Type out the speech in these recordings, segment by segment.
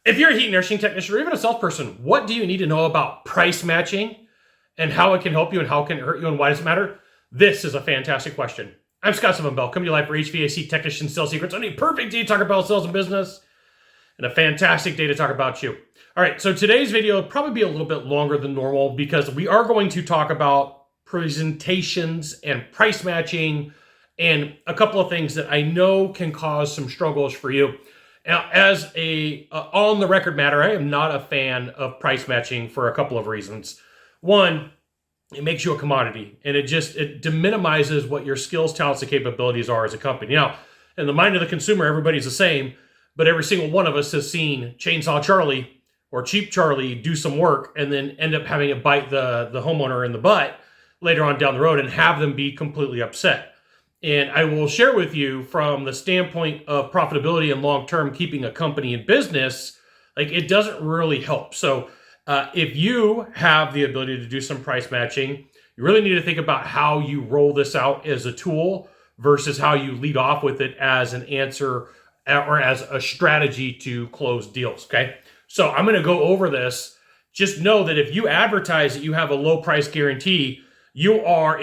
If you're a heat and air conditioning technician or even a salesperson, what do you need to know about price matching and how it can help you and how it can hurt you and why does it matter? This is a fantastic question. I'm Scott Bell, coming to you live for HVAC Technician Sales Secrets on a perfect day to talk about sales and business and a fantastic day to talk about you. All right, so today's video will probably be a little bit longer than normal because we are going to talk about presentations and price matching and a couple of things that I know can cause some struggles for you. Now, as a on the record matter, I am not a fan of price matching for a couple of reasons. One, it makes you a commodity, and it deminimizes what your skills, talents, and capabilities are as a company. Now, in the mind of the consumer, everybody's the same, but every single one of us has seen Chainsaw Charlie or Cheap Charlie do some work and then end up having it bite the homeowner in the butt later on down the road and have them be completely upset. And I will share with you from the standpoint of profitability and long-term keeping a company in business, like it doesn't really help. So if you have the ability to do some price matching, you really need to think about how you roll this out as a tool versus how you lead off with it as an answer or as a strategy to close deals, okay? So I'm gonna go over this. Just know that if you advertise that you have a low price guarantee, you are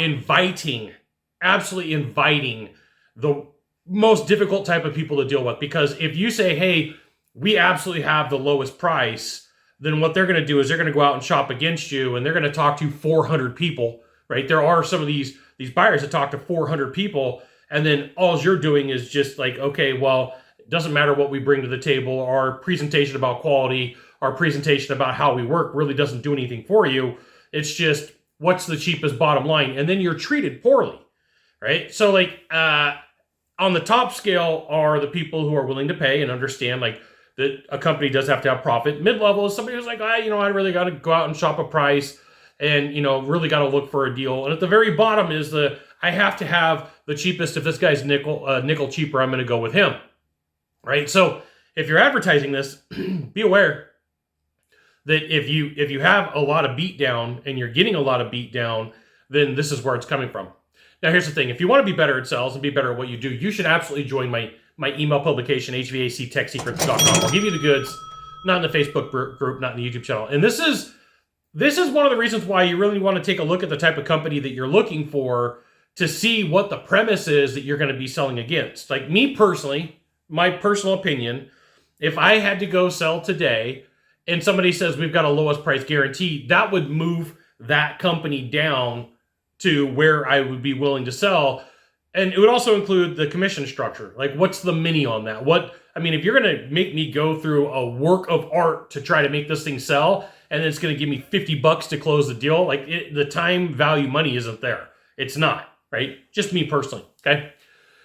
absolutely inviting the most difficult type of people to deal with. Because if you say, hey, we absolutely have the lowest price, then what they're going to do is they're going to go out and shop against you and they're going to talk to 400 people, right? There are some of these buyers that talk to 400 people, and then all you're doing is just like, okay, well, it doesn't matter what we bring to the table. Our presentation about quality, our presentation about how we work really doesn't do anything for you. It's just what's the cheapest bottom line, and then you're treated poorly. Right? So like on the top scale are the people who are willing to pay and understand like that a company does have to have profit. Mid-level is somebody who's like, I really got to go out and shop a price and, really got to look for a deal. And at the very bottom is I have to have the cheapest. If this guy's nickel cheaper, I'm going to go with him. Right? So if you're advertising this, be aware that if you have a lot of beat down and you're getting a lot of beat down, then this is where it's coming from. Now, here's the thing. If you want to be better at sales and be better at what you do, you should absolutely join my email publication, HVACTechSecrets.com. I'll give you the goods, not in the Facebook group, not in the YouTube channel. And this is one of the reasons why you really want to take a look at the type of company that you're looking for to see what the premise is that you're going to be selling against. Like me personally, my personal opinion, if I had to go sell today and somebody says we've got a lowest price guarantee, that would move that company down to where I would be willing to sell. And it would also include the commission structure. Like, what's the mini on that? If you're going to make me go through a work of art to try to make this thing sell, and then it's going to give me $50 to close the deal, the time value money isn't there. It's not, right? Just me personally, okay?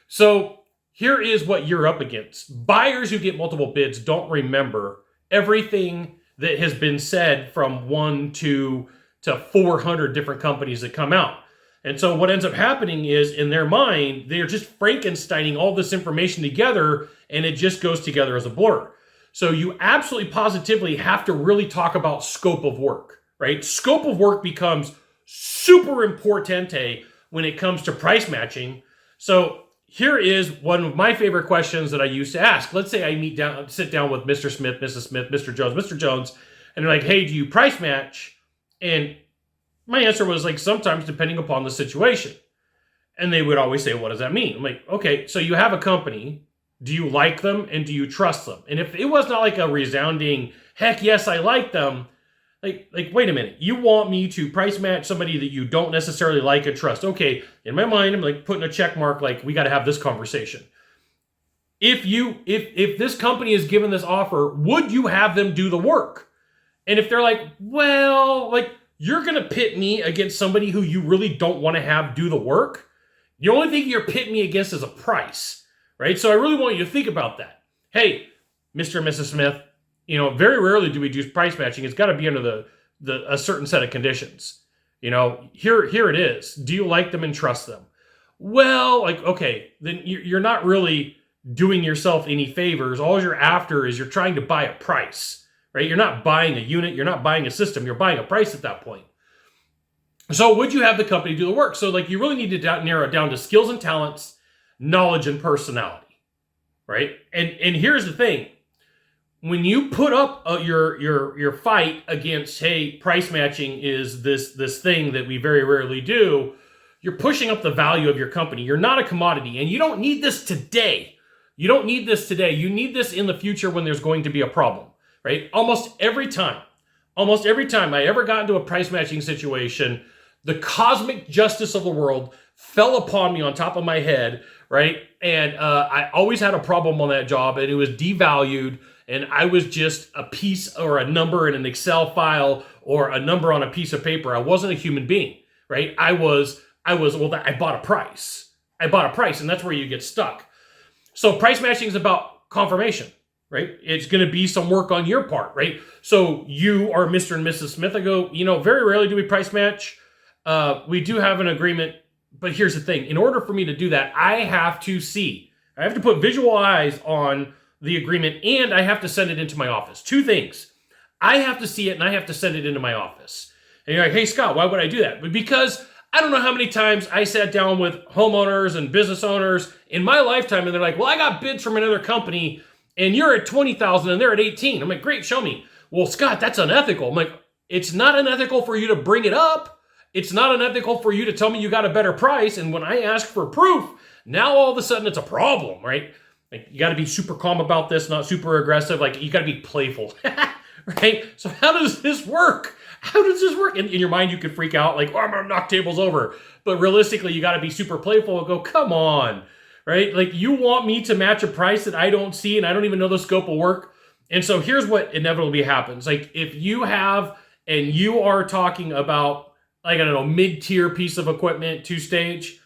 So here is what you're up against. Buyers who get multiple bids don't remember everything that has been said from 1 to 400 different companies that come out. And so what ends up happening is in their mind, they're just Frankensteining all this information together and it just goes together as a blur. So you absolutely positively have to really talk about scope of work, right? Scope of work becomes super importante when it comes to price matching. So here is one of my favorite questions that I used to ask. Let's say I sit down with Mr. Smith, Mrs. Smith, Mr. Jones, and they're like, hey, do you price match? And my answer was like, sometimes depending upon the situation. And they would always say, what does that mean? I'm like, okay, so you have a company. Do you like them and do you trust them? And if it was not like a resounding, heck yes, I like them. Like, wait a minute. You want me to price match somebody that you don't necessarily like and trust. Okay, in my mind, I'm like putting a check mark, like we got to have this conversation. If this company is given this offer, would you have them do the work? And if they're like, well, like, you're going to pit me against somebody who you really don't want to have do the work. The only thing you're pitting me against is a price, right? So I really want you to think about that. Hey, Mr. and Mrs. Smith, very rarely do we do price matching. It's got to be under a certain set of conditions. Here it is. Do you like them and trust them? Well, like, okay, then you're not really doing yourself any favors. All you're after is you're trying to buy a price. Right? You're not buying a unit. You're not buying a system. You're buying a price at that point. So would you have the company do the work? So you really need to narrow it down to skills and talents, knowledge and personality, right? And here's the thing. when you put up your fight against, hey, price matching is this thing that we very rarely do, you're pushing up the value of your company. You're not a commodity, and you don't need this today. You don't need this today. You need this in the future when there's going to be a problem, right? Almost every time I ever got into a price matching situation, the cosmic justice of the world fell upon me on top of my head, right? And I always had a problem on that job, and it was devalued, and I was just a piece or a number in an Excel file or a number on a piece of paper. I wasn't a human being, right? I bought a price. And that's where you get stuck. So price matching is about confirmation, right? It's going to be some work on your part, right? So you are Mr. and Mrs. Smith. I go, very rarely do we price match. We do have an agreement, but here's the thing. In order for me to do that, I have to put visual eyes on the agreement, and I have to send it into my office. Two things. I have to see it, and I have to send it into my office. And you're like, hey, Scott, why would I do that? But because I don't know how many times I sat down with homeowners and business owners in my lifetime, and they're like, well, I got bids from another company, and you're at 20,000 and they're at 18. I'm like, great, show me. Well, Scott, that's unethical. I'm like, it's not unethical for you to bring it up. It's not unethical for you to tell me you got a better price. And when I ask for proof, now all of a sudden it's a problem, right? Like, you got to be super calm about this, not super aggressive. Like, you got to be playful, right? So how does this work? How does this work? In your mind, you could freak out like, oh, I'm going to knock tables over. But realistically, you got to be super playful and go, come on, right? Like, you want me to match a price that I don't see and I don't even know the scope of work. And so here's what inevitably happens. Like, if you have, and you are talking about, like, I don't know, mid-tier piece of equipment, 2-stage,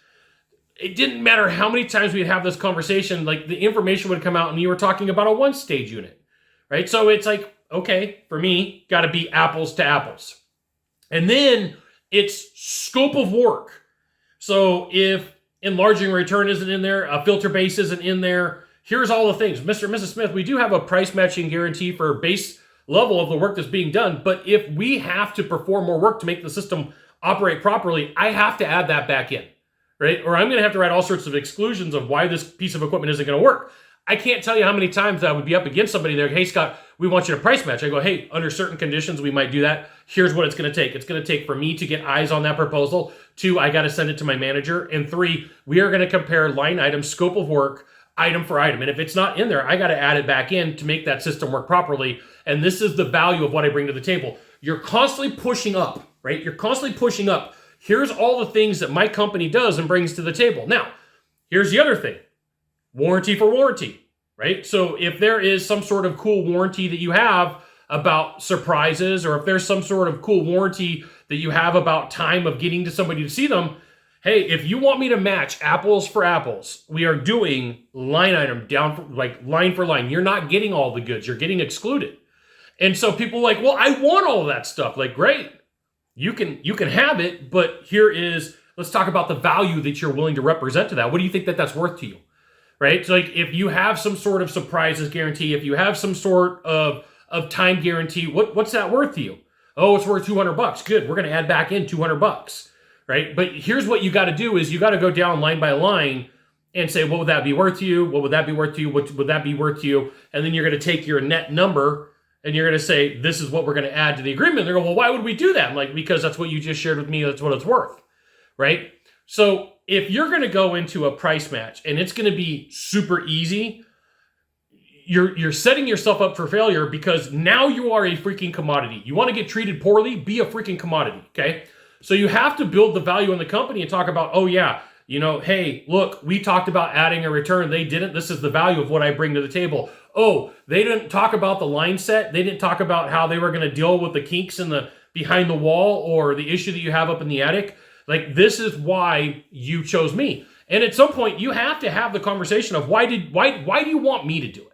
it didn't matter how many times we'd have this conversation, like, the information would come out and you were talking about a 1-stage unit, right? So it's like, okay, for me, got to be apples to apples. And then it's scope of work. So if enlarging return isn't in there, a filter base isn't in there, here's all the things. Mr. and Mrs. Smith, we do have a price matching guarantee for base level of the work that's being done, but if we have to perform more work to make the system operate properly, I have to add that back in, right? Or I'm going to have to write all sorts of exclusions of why this piece of equipment isn't going to work. I can't tell you how many times I would be up against somebody there. Hey, Scott, we want you to price match. I go, hey, under certain conditions, we might do that. Here's what it's going to take. It's going to take for me to get eyes on that proposal. 2, I got to send it to my manager. And 3, we are going to compare line item, scope of work, item for item. And if it's not in there, I got to add it back in to make that system work properly. And this is the value of what I bring to the table. You're constantly pushing up, right? You're constantly pushing up. Here's all the things that my company does and brings to the table. Now, here's the other thing. Warranty for warranty, right? So if there is some sort of cool warranty that you have about surprises, or if there's some sort of cool warranty that you have about time of getting to somebody to see them, hey, if you want me to match apples for apples, we are doing line item down, like line for line. You're not getting all the goods. You're getting excluded. And so people are like, well, I want all of that stuff. Like, great. You can have it, but let's talk about the value that you're willing to represent to that. What do you think that that's worth to you? Right? So, like, if you have some sort of surprises guarantee, if you have some sort of time guarantee, what's that worth to you? Oh, it's worth $200. Good. We're going to add back in $200, right? But here's what you got to do is you got to go down line by line and say, what would that be worth to you? What would that be worth to you? What would that be worth to you? And then you're going to take your net number and you're going to say, this is what we're going to add to the agreement. They're going, well, why would we do that? I'm like, because that's what you just shared with me. That's what it's worth, right? So if you're going to go into a price match and it's going to be super easy, you're setting yourself up for failure, because now you are a freaking commodity. You want to get treated poorly? Be a freaking commodity, okay? So you have to build the value in the company and talk about, oh yeah, hey, look, we talked about adding a return. They didn't. This is the value of what I bring to the table. Oh, they didn't talk about the line set. They didn't talk about how they were going to deal with the kinks in the behind the wall or the issue that you have up in the attic. Like, this is why you chose me. And at some point, you have to have the conversation of why do you want me to do it?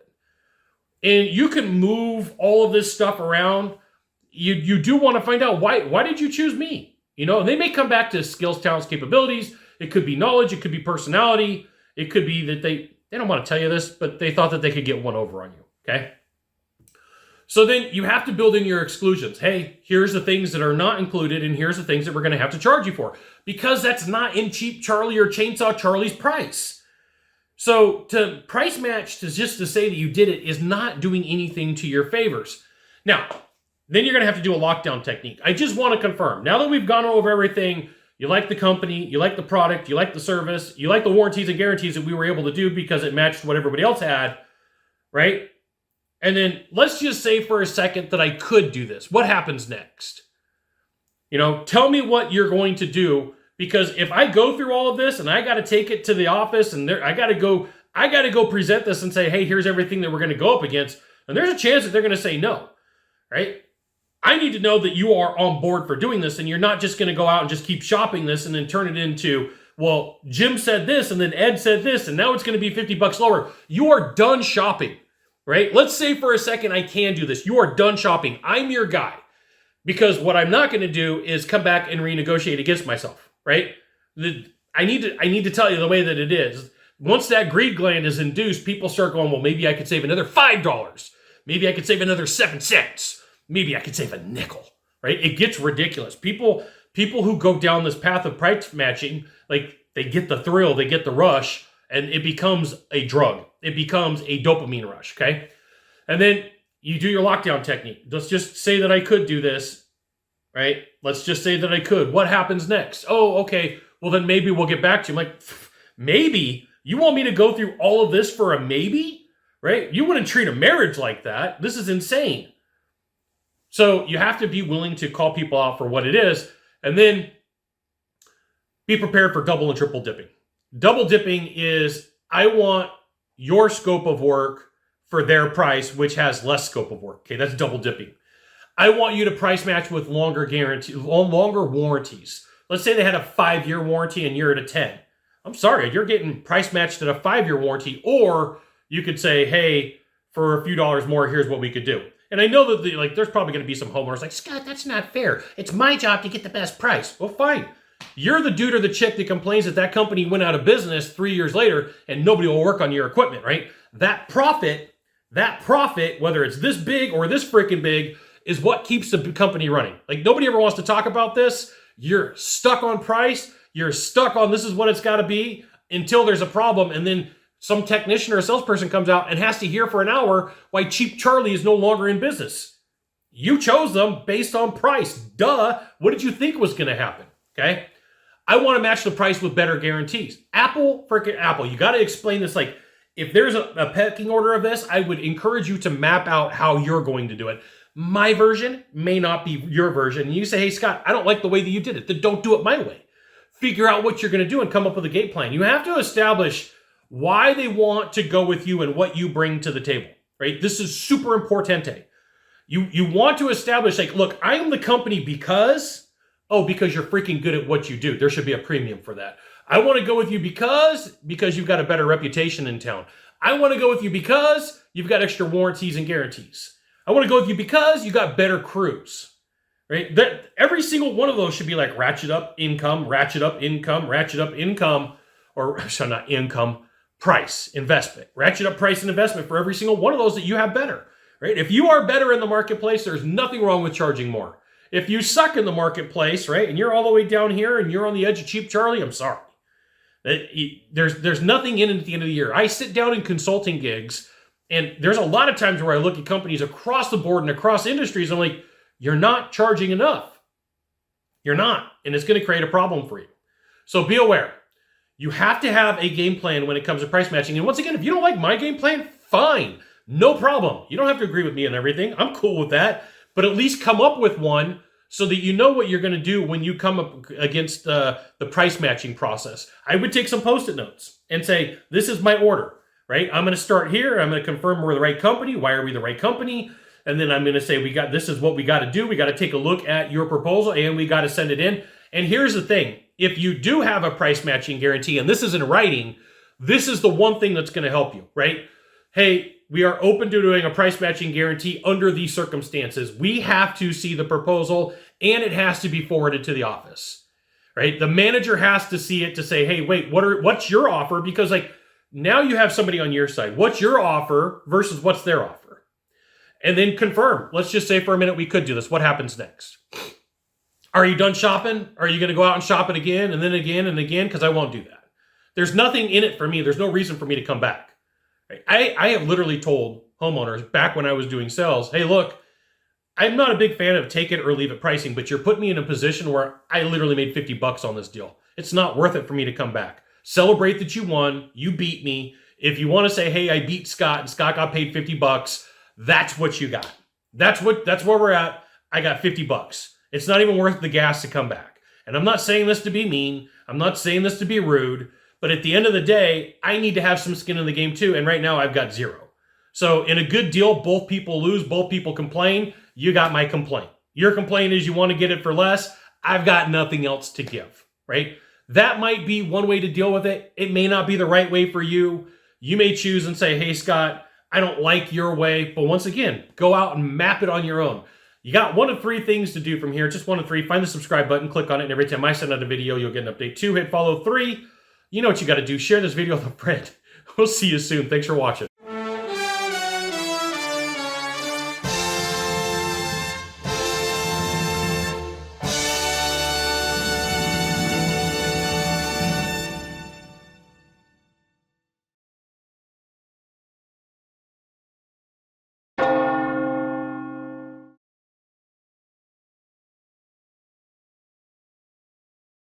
And you can move all of this stuff around. You do want to find out why did you choose me? And they may come back to skills, talents, capabilities. It could be knowledge. It could be personality. It could be that they don't want to tell you this, but they thought that they could get one over on you, okay? So then you have to build in your exclusions. Hey, here's the things that are not included, and here's the things that we're going to have to charge you for, because that's not in Cheap Charlie or Chainsaw Charlie's price. So to price match, just to say that you did it, is not doing anything to your favors. Now, then you're going to have to do a lockdown technique. I just want to confirm, now that we've gone over everything, you like the company, you like the product, you like the service, you like the warranties and guarantees that we were able to do because it matched what everybody else had, right? And then let's just say for a second that I could do this. What happens next? Tell me what you're going to do, because if I go through all of this and I got to take it to the office and I got to go present this and say, hey, here's everything that we're going to go up against, and there's a chance that they're going to say no, right? I need to know that you are on board for doing this, and you're not just going to go out and just keep shopping this and then turn it into, well, Jim said this and then Ed said this and now it's going to be $50 lower. You are done shopping, right? Let's say for a second I can do this. You are done shopping. I'm your guy, because what I'm not going to do is come back and renegotiate against myself, right? I need to tell you the way that it is. Once that greed gland is induced, people start going, well, maybe I could save another $5. Maybe I could save another 7 cents. Maybe I could save a nickel, right? It gets ridiculous. People who go down this path of price matching, like, they get the thrill, they get the rush, and it becomes a drug. It becomes a dopamine rush, okay? And then you do your lockdown technique. Let's just say that I could do this, right? Let's just say that I could. What happens next? Oh, okay. Well, then maybe we'll get back to you. I'm like, maybe? You want me to go through all of this for a maybe, right? You wouldn't treat a marriage like that. This is insane. So you have to be willing to call people out for what it is, and then be prepared for double and triple dipping. Double dipping is, I want your scope of work for their price, which has less scope of work. Okay, that's double dipping. I want you to price match with longer warranties. Let's say they had a 5-year warranty and you're at a 10. I'm sorry, you're getting price matched at a 5-year warranty, or you could say, hey, for a few dollars more, here's what we could do. And I know that there's probably going to be some homeowners like, Scott, that's not fair. It's my job to get the best price. Well, fine. You're the dude or the chick that complains that company went out of business 3 years later and nobody will work on your equipment, right? That profit, whether it's this big or this freaking big, is what keeps the company running. Like, nobody ever wants to talk about this. You're stuck on price. You're stuck on this is what it's got to be until there's a problem, and then some technician or a salesperson comes out and has to hear for an hour why Cheap Charlie is no longer in business. You chose them based on price. Duh. What did you think was going to happen? Okay. I want to match the price with better guarantees. Apple. You got to explain this. Like, if there's a pecking order of this, I would encourage you to map out how you're going to do it. My version may not be your version. And you say, hey, Scott, I don't like the way that you did it. Then don't do it my way. Figure out what you're going to do and come up with a game plan. You have to establish why they want to go with you and what you bring to the table, right? This is super importante. You want to establish, like, look, I am the company because you're freaking good at what you do. There should be a premium for that. I want to go with you because you've got a better reputation in town. I want to go with you because you've got extra warranties and guarantees. I want to go with you because you got better crews, right? That every single one of those should be like ratchet up income, ratchet up income, ratchet up income, or sorry, not income, price, investment, ratchet up price and investment for every single one of those that you have better, right? If you are better in the marketplace, there's nothing wrong with charging more. If you suck in the marketplace, right, and you're all the way down here and you're on the edge of Cheap Charlie, I'm sorry. There's nothing in it at the end of the year. I sit down in consulting gigs, and there's a lot of times where I look at companies across the board and across industries, and I'm like, you're not charging enough. You're not, and it's going to create a problem for you. So be aware. You have to have a game plan when it comes to price matching. And once again, if you don't like my game plan, fine. No problem. You don't have to agree with me on everything. I'm cool with that. But at least come up with one so that you know what you're going to do when you come up against the price matching process. I would take some Post-it notes and say, this is my order, right? I'm going to start here. I'm going to confirm we're the right company. Why are we the right company? And then I'm going to say, this is what we got to do. We got to take a look at your proposal and we got to send it in. And here's the thing. If you do have a price matching guarantee, and this is in writing, this is the one thing that's going to help you, right? Hey, we are open to doing a price matching guarantee under these circumstances. We have to see the proposal and it has to be forwarded to the office, right? The manager has to see it to say, hey, wait, what's your offer? Because like now you have somebody on your side. What's your offer versus what's their offer? And then confirm. Let's just say for a minute we could do this. What happens next? Are you done shopping? Are you going to go out and shop it again and then again and again? Because I won't do that. there's nothing in it for me. There's no reason for me to come back. Right? I have literally told homeowners back when I was doing sales, hey, look, I'm not a big fan of take it or leave it pricing, but you're putting me in a position where I literally made 50 bucks on this deal. It's not worth it for me to come back. Celebrate that you won. You beat me. If you want to say, hey, I beat Scott and Scott got paid 50 bucks, that's what you got. That's where we're at. I got 50 bucks. It's not even worth the gas to come back. And I'm not saying this to be mean. I'm not saying this to be rude. But at the end of the day, I need to have some skin in the game too. And right now I've got zero. So in a good deal, both people lose, both people complain. You got my complaint. Your complaint is you want to get it for less. I've got nothing else to give, right? That might be one way to deal with it. It may not be the right way for you. You may choose and say, hey, Scott, I don't like your way. But once again, go out and map it on your own. You got one of three things to do from here. Just one of three. Find the subscribe button, click on it, and every time I send out a video, you'll get an update. 2, hit follow. 3, you know what you got to do. Share this video with a friend. We'll see you soon. Thanks for watching.